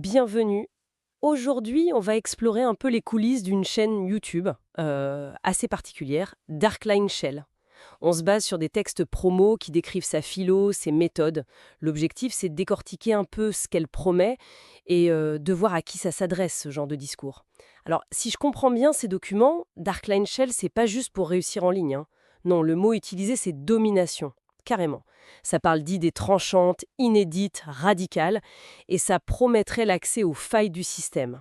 Bienvenue. Aujourd'hui, on va explorer un peu les coulisses d'une chaîne YouTube assez particulière, Darkline Shell. On se base sur des textes promos qui décrivent sa philo, ses méthodes. L'objectif, c'est de décortiquer un peu ce qu'elle promet et de voir à qui ça s'adresse, ce genre de discours. Alors, si je comprends bien ces documents, Darkline Shell, c'est pas juste pour réussir en ligne, hein. Non, le mot utilisé, c'est domination. Carrément. Ça parle d'idées tranchantes, inédites, radicales, et ça promettrait l'accès aux failles du système.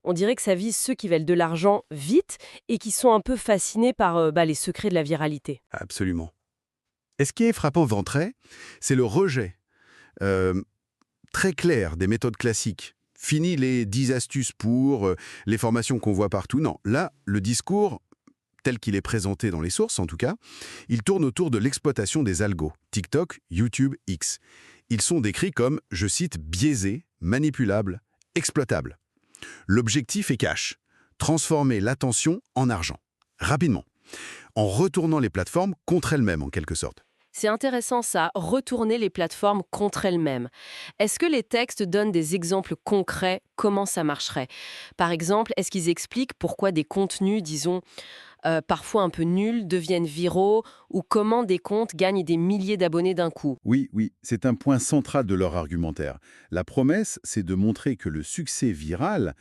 On dirait que ça vise ceux qui veulent de l'argent vite et qui sont un peu fascinés par les secrets de la viralité. Absolument. Et ce qui est frappant d'entrée, c'est le rejet euh, très clair des méthodes classiques. Fini les 10 astuces pour les formations qu'on voit partout. Non, là, le discours, tel qu'il est présenté dans les sources en tout cas, il tourne autour de l'exploitation des algos, TikTok, YouTube, X. Ils sont décrits comme, je cite, biaisés, manipulables, exploitables. L'objectif est cash, transformer l'attention en argent, rapidement, en retournant les plateformes contre elles-mêmes en quelque sorte. C'est intéressant ça, retourner les plateformes contre elles-mêmes. Est-ce que les textes donnent des exemples concrets comment ça marcherait? Par exemple, est-ce qu'ils expliquent pourquoi des contenus, disons, parfois un peu nuls, deviennent viraux ou comment des comptes gagnent des milliers d'abonnés d'un coup? Oui, oui, c'est un point central de leur argumentaire. La promesse, c'est de montrer que le succès viral,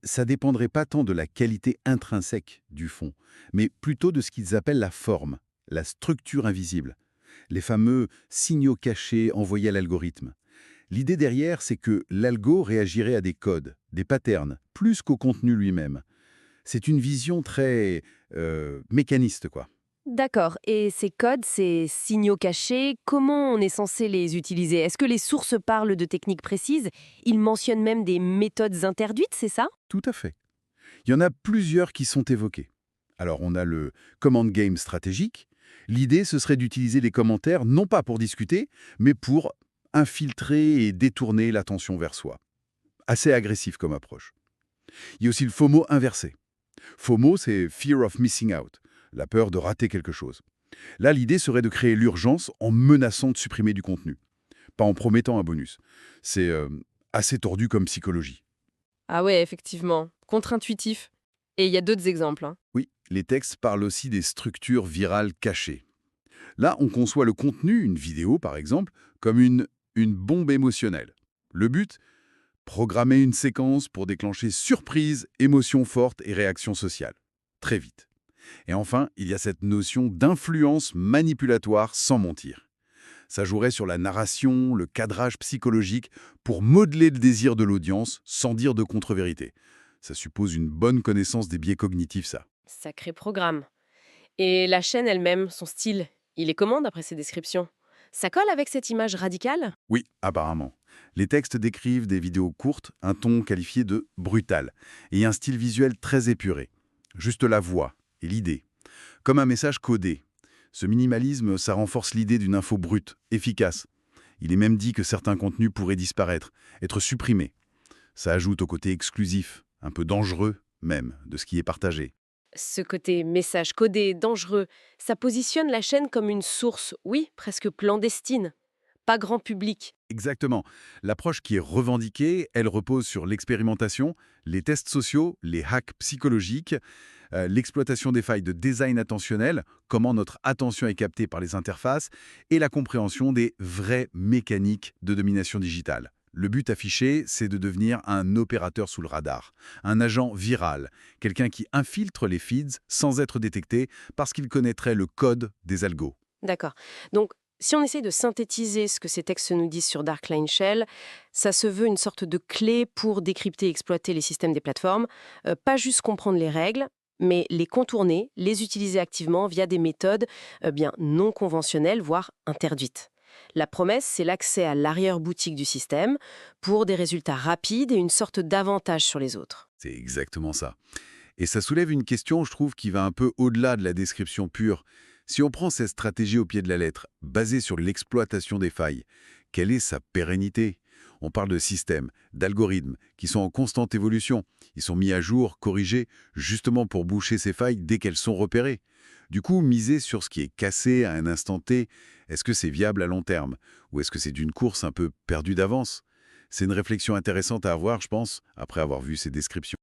ça dépendrait pas tant de la qualité intrinsèque du fond, mais plutôt de ce qu'ils appellent la forme, la structure invisible, les fameux signaux cachés envoyés à l'algorithme. L'idée derrière, c'est que l'algo réagirait à des codes, des patterns, plus qu'au contenu lui-même. C'est une vision très mécaniste, quoi. D'accord. Et ces codes, ces signaux cachés, comment on est censé les utiliser? Est-ce que les sources parlent de techniques précises? Ils mentionnent même des méthodes interdites, c'est ça? Tout à fait. Il y en a plusieurs qui sont évoqués. Alors, on a le command game stratégique. L'idée, ce serait d'utiliser les commentaires non pas pour discuter, mais pour infiltrer et détourner l'attention vers soi. Assez agressif comme approche. Il y a aussi le FOMO inversé. FOMO, c'est Fear of Missing Out, la peur de rater quelque chose. Là, l'idée serait de créer l'urgence en menaçant de supprimer du contenu, pas en promettant un bonus. C'est assez tordu comme psychologie. Ah ouais, effectivement. Contre-intuitif. Et il y a d'autres exemples, hein. Oui, les textes parlent aussi des structures virales cachées. Là, on conçoit le contenu, une vidéo par exemple, comme une bombe émotionnelle. Le but, programmer une séquence pour déclencher surprise, émotion forte et réaction sociale. Très vite. Et enfin, il y a cette notion d'influence manipulatoire sans mentir. Ça jouerait sur la narration, le cadrage psychologique pour modeler le désir de l'audience sans dire de contre-vérité. Ça suppose une bonne connaissance des biais cognitifs, ça. Sacré programme. Et la chaîne elle-même, son style, il est comment d'après ces descriptions? Ça colle avec cette image radicale? Oui, apparemment. Les textes décrivent des vidéos courtes, un ton qualifié de brutal, et un style visuel très épuré. Juste la voix et l'idée. Comme un message codé. Ce minimalisme, ça renforce l'idée d'une info brute, efficace. Il est même dit que certains contenus pourraient disparaître, être supprimés. Ça ajoute au côté exclusif, un peu dangereux même, de ce qui est partagé. Ce côté message codé, dangereux, ça positionne la chaîne comme une source, oui, presque clandestine, pas grand public. Exactement. L'approche qui est revendiquée, elle repose sur l'expérimentation, les tests sociaux, les hacks psychologiques, l'exploitation des failles de design attentionnel, comment notre attention est captée par les interfaces, et la compréhension des vraies mécaniques de domination digitale. Le but affiché, c'est de devenir un opérateur sous le radar, un agent viral, quelqu'un qui infiltre les feeds sans être détecté parce qu'il connaîtrait le code des algos. D'accord. Donc, si on essaye de synthétiser ce que ces textes nous disent sur Darkline Shell, ça se veut une sorte de clé pour décrypter et exploiter les systèmes des plateformes, pas juste comprendre les règles, mais les contourner, les utiliser activement via des méthodes bien non conventionnelles, voire interdites. La promesse, c'est l'accès à l'arrière-boutique du système pour des résultats rapides et une sorte d'avantage sur les autres. C'est exactement ça. Et ça soulève une question, je trouve, qui va un peu au-delà de la description pure. Si on prend cette stratégie au pied de la lettre, basée sur l'exploitation des failles, quelle est sa pérennité? On parle de systèmes, d'algorithmes, qui sont en constante évolution. Ils sont mis à jour, corrigés, justement pour boucher ces failles dès qu'elles sont repérées. Du coup, miser sur ce qui est cassé à un instant T, est-ce que c'est viable à long terme? Ou est-ce que c'est d'une course un peu perdue d'avance? C'est une réflexion intéressante à avoir, je pense, après avoir vu ces descriptions.